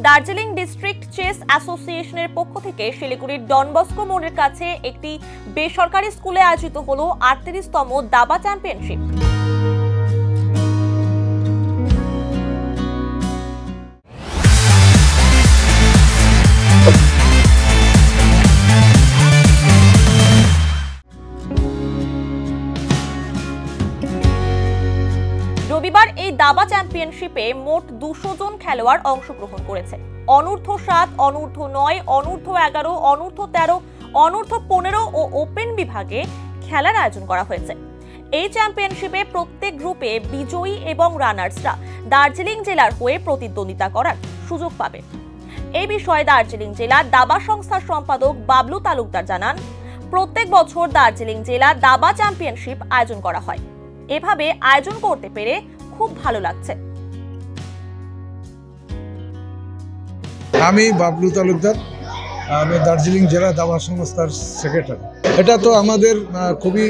Darjeeling district chess অ্যাসোসিয়েশনের পক্ষ থেকে শিলিগুড়ির ডন বস্কো মোড়ের কাছে একটি বেসরকারি স্কুলে আয়োজিত হলো 38তম দাবা চ্যাম্পিয়নশিপ। রবিবার এই দাবা চ্যাম্পিয়নশিপে মোট 200 জন খেলোয়াড় অংশগ্রহণ করেছে। অনূর্ধ্ব 7, অনূর্ধ্ব 9, অনূর্ধ্ব 11, অনূর্ধ্ব 13, অনূর্ধ্ব 15 ও ওপেন বিভাগে খেলার আয়োজন করা হয়েছে। এই চ্যাম্পিয়নশিপে প্রত্যেক গ্রুপে বিজয়ী এবং রানার্সরা দার্জিলিং জেলার হয়ে প্রতিদ্বন্দ্বিতা করার সুযোগ পাবে। এই বিষয়ে দার্জিলিং জেলা দাবা সংস্থার সম্পাদক বাবলু তালুকদার জানান, প্রত্যেক বছর দার্জিলিং জেলা দাবা চ্যাম্পিয়নশিপ আয়োজন করা হয়। এভাবে আয়োজন করতে পেরে খুব ভালো লাগছে। আমি বাবলু তালুকদার, আমি দার্জিলিং জেলা দাবা সংস্থার সেক্রেটারি। এটা তো আমাদের খুবই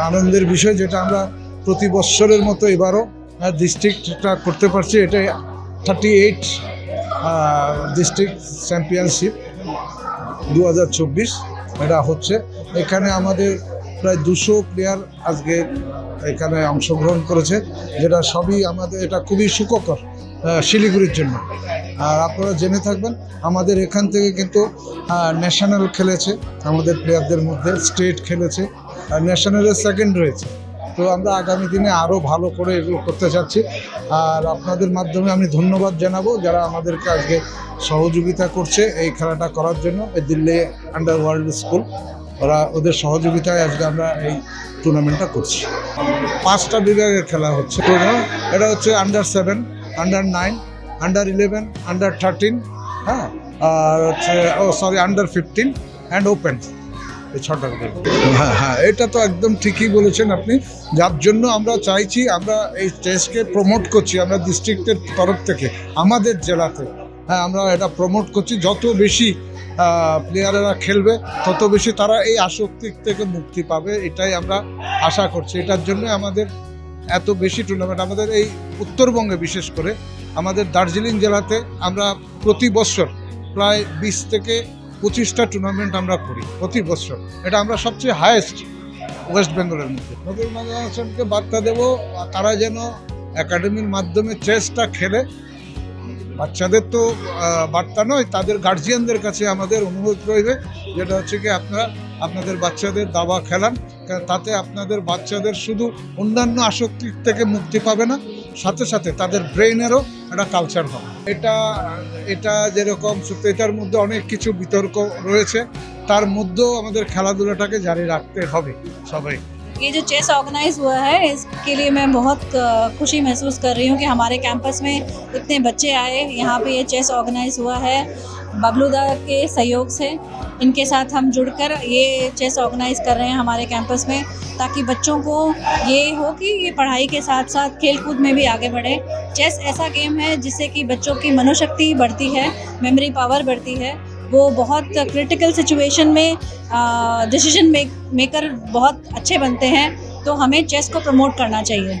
আনন্দের বিষয়, যেটা আমরা প্রতি বছরের মতো এবারও ডিস্ট্রিক্টটা করতে পারছি। এটা 38 ডিস্ট্রিক্ট চ্যাম্পিয়নশিপ 2024 এটা হচ্ছে। এখানে আমাদের প্রায় 200 প্লেয়ার আজকে এখানে অংশগ্রহণ করেছে, যেটা সবই আমাদের এটা খুবই সুখকর শিলিগুড়ির জন্য। আর আপনারা জেনে থাকবেন, আমাদের এখান থেকে কিন্তু ন্যাশনাল খেলেছে, আমাদের প্লেয়ারদের মধ্যে স্টেট খেলেছে, আর ন্যাশনালের সেকেন্ড রয়েছে। তো আমরা আগামী দিনে আরও ভালো করে এগুলো করতে চাচ্ছি। আর আপনাদের মাধ্যমে আমি ধন্যবাদ জানাবো যারা আমাদেরকে আজকে সহযোগিতা করছে এই খেলাটা করার জন্য। এই দিল্লি আন্ডার ওয়ার্ল্ড স্কুল, ওদের সহযোগিতায় আজকে আমরা এই টুর্নামেন্টটা করছি। 5টা বিভাগের খেলা হচ্ছে। এটা হচ্ছে আন্ডার 7, আন্ডার 9, আন্ডার 11, আন্ডার 13, হ্যাঁ, আর হচ্ছে আন্ডার 15 অ্যান্ড ওপেন। এই 6টা। হ্যাঁ, এটা তো একদম ঠিকই বলেছেন আপনি। যার জন্য আমরা চাইছি, আমরা এই চেসকে প্রমোট করছি, আমরা ডিস্ট্রিক্টের তরফ থেকে আমাদের জেলাতে, হ্যাঁ, আমরা এটা প্রমোট করছি। যত বেশি প্লেয়ারেরা খেলবে তত বেশি তারা এই আসক্তি থেকে মুক্তি পাবে, এটাই আমরা আশা করছি। এটার জন্য আমাদের এত বেশি টুর্নামেন্ট, আমাদের এই উত্তরবঙ্গে বিশেষ করে আমাদের দার্জিলিং জেলাতে আমরা প্রতি বছর প্রায় 20 থেকে 25টা টুর্নামেন্ট আমরা করি প্রতি বছর। এটা আমরা সবচেয়ে হায়েস্ট ওয়েস্ট বেঙ্গলের মধ্যে। নতুন জেনারেশনকে বার্তা দেবো, তারা যেন একাডেমির মাধ্যমে চেসটা খেলে। বাচ্চাদের তো বার্তা নয়, তাদের গার্জিয়ানদের কাছে আমাদের অনুরোধ রইবে, যেটা হচ্ছে কি আপনারা আপনাদের বাচ্চাদের দাবা খেলান। তাতে আপনাদের বাচ্চাদের শুধু অন্যান্য আসক্তি থেকে মুক্তি পাবে না, সাথে সাথে তাদের ব্রেইনেরও একটা কালচার হবে। এটা যেরকম সত্যি, এটার মধ্যে অনেক কিছু বিতর্ক রয়েছে, তার মধ্যেও আমাদের খেলাধুলাটাকে জারি রাখতে হবে সবাই। ये जो चेस ऑर्गेनाइज हुआ है, इसके लिए मैं बहुत खुशी महसूस कर रही हूँ कि हमारे कैंपस में इतने बच्चे आए। यहाँ पे ये चेस ऑर्गेनाइज हुआ है बबलूदा के सहयोग से। इनके साथ हम जुड़कर ये चेस ऑर्गेनाइज कर रहे हैं हमारे कैंपस में, ताकि बच्चों को ये हो कि ये पढ़ाई के साथ साथ खेल कूद में भी आगे बढ़े। चेस ऐसा गेम है जिससे कि बच्चों की मनोशक्ति बढ़ती है, मेमोरी पावर बढ़ती है। वो बहुत क्रिटिकल सिचुएशन में डिसीजन मेकर बहुत अच्छे बनते हैं। तो हमें चेस को प्रमोट करना चाहिए।